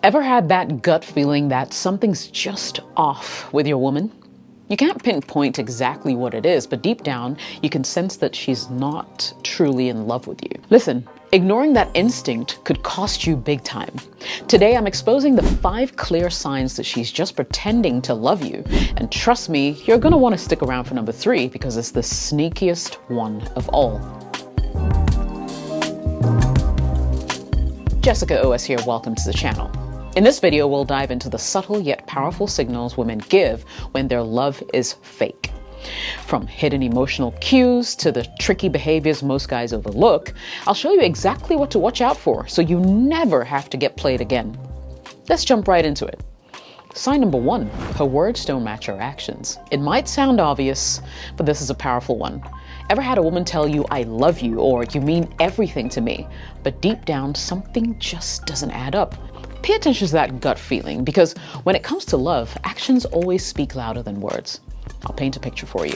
Ever had that gut feeling that something's just off with your woman? You can't pinpoint exactly what it is, but deep down, you can sense that she's not truly in love with you. Listen, ignoring that instinct could cost you big time. Today, I'm exposing the 5 clear signs that she's just pretending to love you. And trust me, you're gonna wanna stick around for number 3 because it's the sneakiest one of all. Jessica OS here, welcome to the channel. In this video, we'll dive into the subtle yet powerful signals women give when their love is fake. From hidden emotional cues to the tricky behaviors most guys overlook, I'll show you exactly what to watch out for so you never have to get played again. Let's jump right into it. Sign number 1, her words don't match her actions. It might sound obvious, but this is a powerful one. Ever had a woman tell you, "I love you," or "you mean everything to me," but deep down, something just doesn't add up? Pay attention to that gut feeling, because when it comes to love, actions always speak louder than words. I'll paint a picture for you.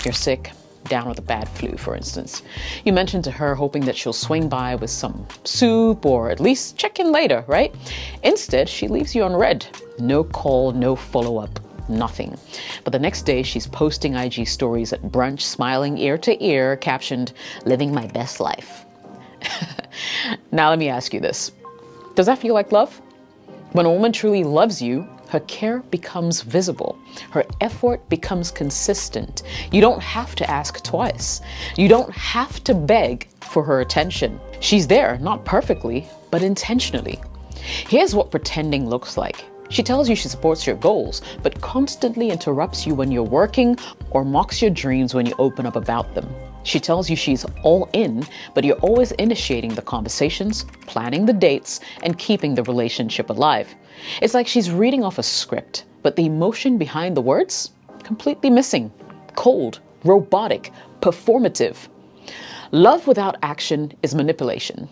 You're sick, down with a bad flu, for instance. You mention to her hoping that she'll swing by with some soup or at least check in later, right? Instead, she leaves you on red. No call, no follow-up, nothing. But the next day, she's posting IG stories at brunch, smiling ear to ear, captioned, "Living my best life." Now let me ask you this. Does that feel like love? When a woman truly loves you, her care becomes visible. Her effort becomes consistent. You don't have to ask twice. You don't have to beg for her attention. She's there, not perfectly, but intentionally. Here's what pretending looks like. She tells you she supports your goals, but constantly interrupts you when you're working or mocks your dreams when you open up about them. She tells you she's all in, but you're always initiating the conversations, planning the dates, and keeping the relationship alive. It's like she's reading off a script, but the emotion behind the words? Completely missing. Cold, robotic, performative. Love without action is manipulation.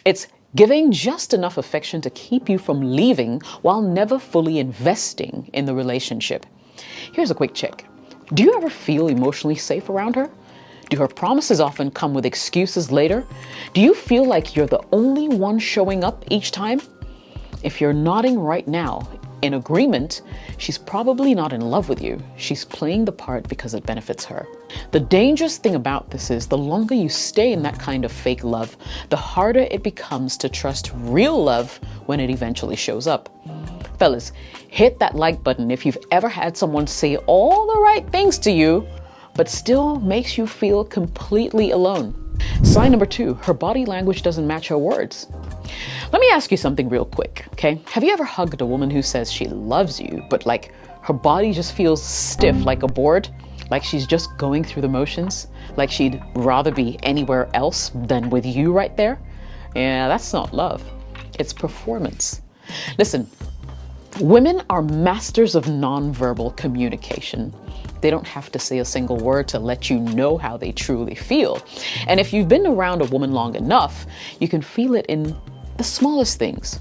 It's giving just enough affection to keep you from leaving while never fully investing in the relationship. Here's a quick check. Do you ever feel emotionally safe around her? Do her promises often come with excuses later? Do you feel like you're the only one showing up each time? If you're nodding right now, in agreement, she's probably not in love with you. She's playing the part because it benefits her. The dangerous thing about this is the longer you stay in that kind of fake love, the harder it becomes to trust real love when it eventually shows up. Fellas, hit that like button if you've ever had someone say all the right things to you, but still makes you feel completely alone. Sign number 2, her body language doesn't match her words. Let me ask you something real quick, okay? Have you ever hugged a woman who says she loves you, but like her body just feels stiff like a board? Like she's just going through the motions? Like she'd rather be anywhere else than with you right there? Yeah, that's not love. It's performance. Listen, women are masters of nonverbal communication. They don't have to say a single word to let you know how they truly feel. And if you've been around a woman long enough, you can feel it in the smallest things.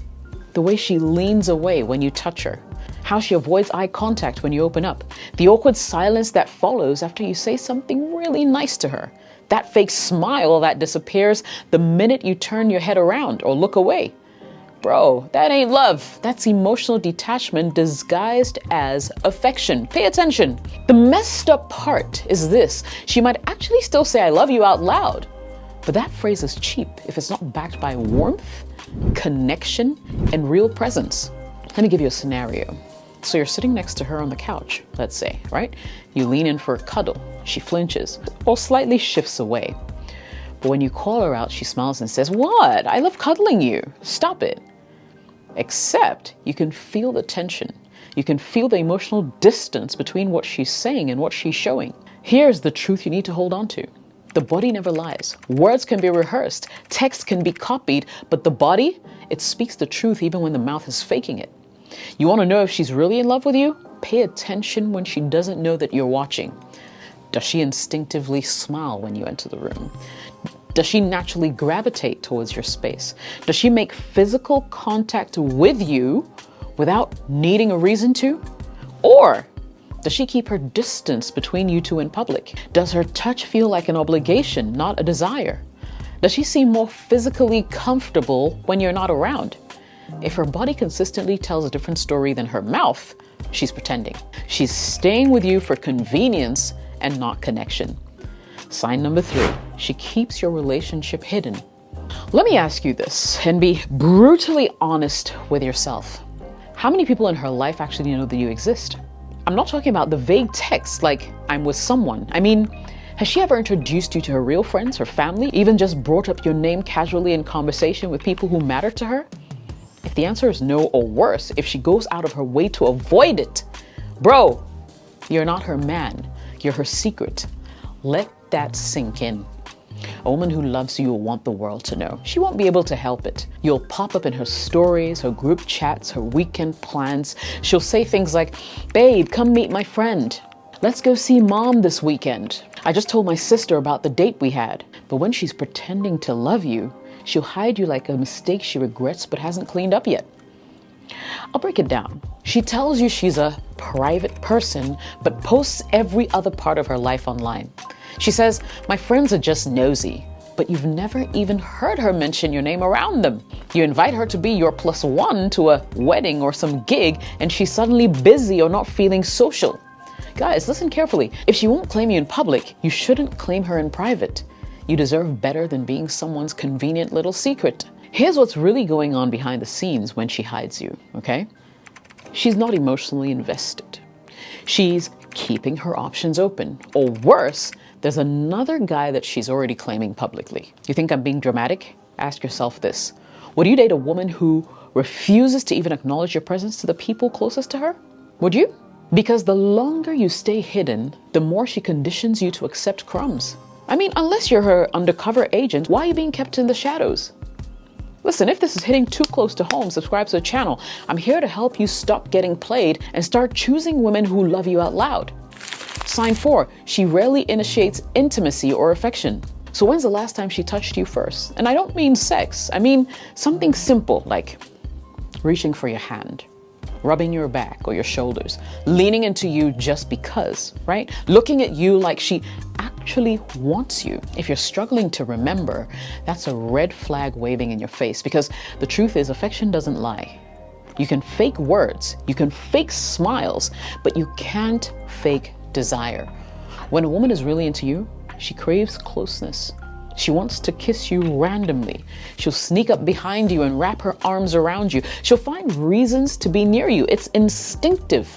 The way she leans away when you touch her, how she avoids eye contact when you open up, the awkward silence that follows after you say something really nice to her, that fake smile that disappears the minute you turn your head around or look away. Bro, that ain't love. That's emotional detachment disguised as affection. Pay attention. The messed up part is this. She might actually still say "I love you" out loud, but that phrase is cheap if it's not backed by warmth, connection, and real presence. Let me give you a scenario. So you're sitting next to her on the couch, let's say, right? You lean in for a cuddle. She flinches or slightly shifts away. But when you call her out, she smiles and says, "What? I love cuddling you. Stop it." Except you can feel the tension. You can feel the emotional distance between what she's saying and what she's showing. Here's the truth you need to hold on to. The body never lies. Words can be rehearsed. Text can be copied, but the body, it speaks the truth even when the mouth is faking it. You want to know if she's really in love with you? Pay attention when she doesn't know that you're watching. Does she instinctively smile when you enter the room? Does she naturally gravitate towards your space? Does she make physical contact with you without needing a reason to? Or does she keep her distance between you two in public? Does her touch feel like an obligation, not a desire? Does she seem more physically comfortable when you're not around? If her body consistently tells a different story than her mouth, she's pretending. She's staying with you for convenience and not connection. Sign number 3, she keeps your relationship hidden. Let me ask you this and be brutally honest with yourself. How many people in her life actually know that you exist? I'm not talking about the vague texts like I'm with someone. I mean, has she ever introduced you to her real friends, her family, even just brought up your name casually in conversation with people who matter to her? If the answer is no, or worse, if she goes out of her way to avoid it, bro, you're not her man, you're her secret. Let that sink in. A woman who loves you will want the world to know. She won't be able to help it. You'll pop up in her stories, her group chats, her weekend plans. She'll say things like, babe, come meet my friend. Let's go see mom this weekend. I just told my sister about the date we had. But when she's pretending to love you, she'll hide you like a mistake she regrets but hasn't cleaned up yet. I'll break it down. She tells you she's a private person, but posts every other part of her life online. She says, my friends are just nosy, but you've never even heard her mention your name around them. You invite her to be your +1 to a wedding or some gig, and she's suddenly busy or not feeling social. Guys, listen carefully. If she won't claim you in public, you shouldn't claim her in private. You deserve better than being someone's convenient little secret. Here's what's really going on behind the scenes when she hides you, okay? She's not emotionally invested. She's keeping her options open. Or worse, there's another guy that she's already claiming publicly. You think I'm being dramatic? Ask yourself this. Would you date a woman who refuses to even acknowledge your presence to the people closest to her? Would you? Because the longer you stay hidden, the more she conditions you to accept crumbs. I mean, unless you're her undercover agent, why are you being kept in the shadows? Listen, if this is hitting too close to home, subscribe to the channel. I'm here to help you stop getting played and start choosing women who love you out loud. Sign 4, she rarely initiates intimacy or affection. So when's the last time she touched you first? And I don't mean sex. I mean something simple like reaching for your hand, rubbing your back or your shoulders, leaning into you just because, right? Looking at you like she actually wants you. If you're struggling to remember, that's a red flag waving in your face, because the truth is affection doesn't lie. You can fake words, you can fake smiles, but you can't fake desire. When a woman is really into you, she craves closeness. She wants to kiss you randomly. She'll sneak up behind you and wrap her arms around you. She'll find reasons to be near you. It's instinctive.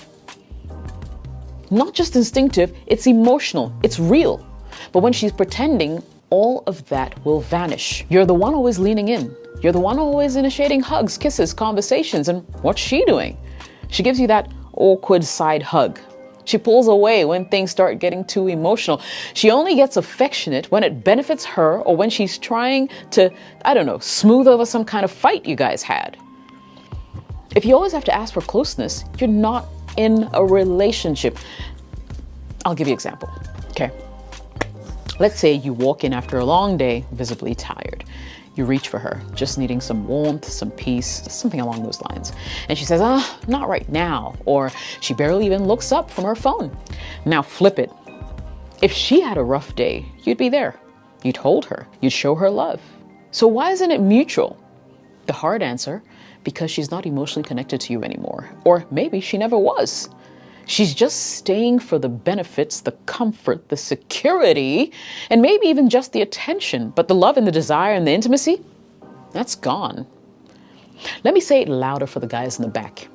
Not just instinctive, it's emotional, it's real. But when she's pretending, all of that will vanish. You're the one always leaning in. You're the one always initiating hugs, kisses, conversations, and what's she doing? She gives you that awkward side hug. She pulls away when things start getting too emotional. She only gets affectionate when it benefits her or when she's trying to, smooth over some kind of fight you guys had. If you always have to ask for closeness, you're not in a relationship. I'll give you an example, okay? Let's say you walk in after a long day, visibly tired. You reach for her, just needing some warmth, some peace, something along those lines. And she says, not right now. Or she barely even looks up from her phone. Now flip it. If she had a rough day, you'd be there. You'd hold her. You'd show her love. So why isn't it mutual? The hard answer, because she's not emotionally connected to you anymore. Or maybe she never was. She's just staying for the benefits, the comfort, the security, and maybe even just the attention. But the love and the desire and the intimacy, that's gone. Let me say it louder for the guys in the back.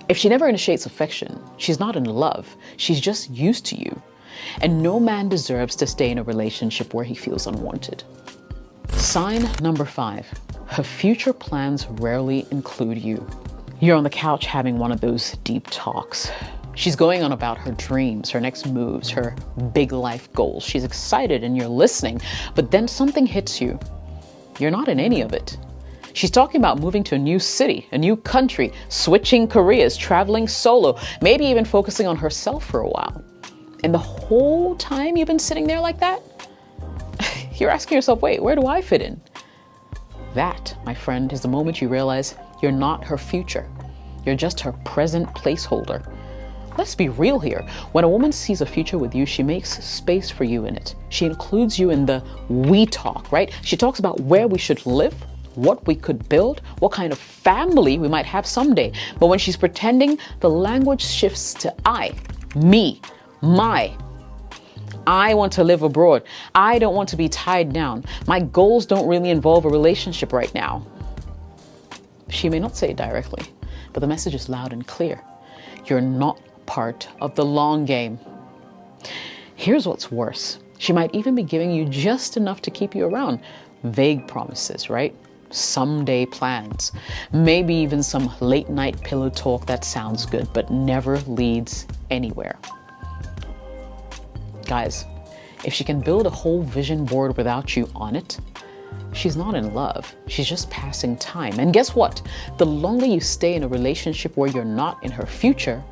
If she never initiates affection, she's not in love. She's just used to you. And no man deserves to stay in a relationship where he feels unwanted. Sign number 5, her future plans rarely include you. You're on the couch having one of those deep talks. She's going on about her dreams, her next moves, her big life goals. She's excited and you're listening, but then something hits you. You're not in any of it. She's talking about moving to a new city, a new country, switching careers, traveling solo, maybe even focusing on herself for a while. And the whole time you've been sitting there like that, you're asking yourself, wait, where do I fit in? That, my friend, is the moment you realize you're not her future. You're just her present placeholder. Let's be real here. When a woman sees a future with you, she makes space for you in it. She includes you in the we talk, right? She talks about where we should live, what we could build, what kind of family we might have someday. But when she's pretending, the language shifts to I, me, my. I want to live abroad. I don't want to be tied down. My goals don't really involve a relationship right now. She may not say it directly, but the message is loud and clear. You're not part of the long game. Here's what's worse. She might even be giving you just enough to keep you around. Vague promises, right? Someday plans. Maybe even some late night pillow talk that sounds good, but never leads anywhere. Guys, if she can build a whole vision board without you on it, she's not in love. She's just passing time. And guess what? The longer you stay in a relationship where you're not in her future,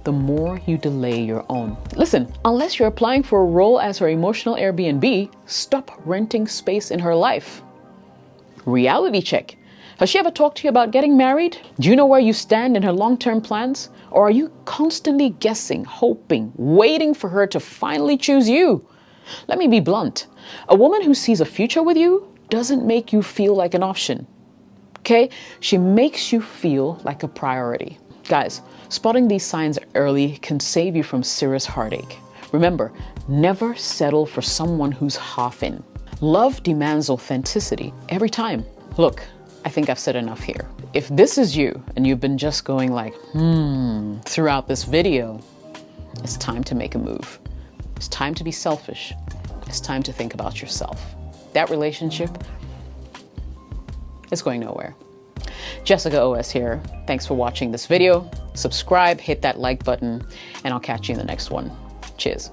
the more you delay your own. Listen, unless you're applying for a role as her emotional Airbnb, stop renting space in her life. Reality check. Has she ever talked to you about getting married? Do you know where you stand in her long-term plans? Or are you constantly guessing, hoping, waiting for her to finally choose you? Let me be blunt. A woman who sees a future with you doesn't make you feel like an option. Okay? She makes you feel like a priority. Guys, spotting these signs early can save you from serious heartache. Remember, never settle for someone who's half in. Love demands authenticity every time. Look, I think I've said enough here. If this is you and you've been just going like, throughout this video, it's time to make a move. It's time to be selfish. It's time to think about yourself. That relationship is going nowhere. Jessica OS here. Thanks for watching this video. Subscribe, hit that like button, and I'll catch you in the next one. Cheers.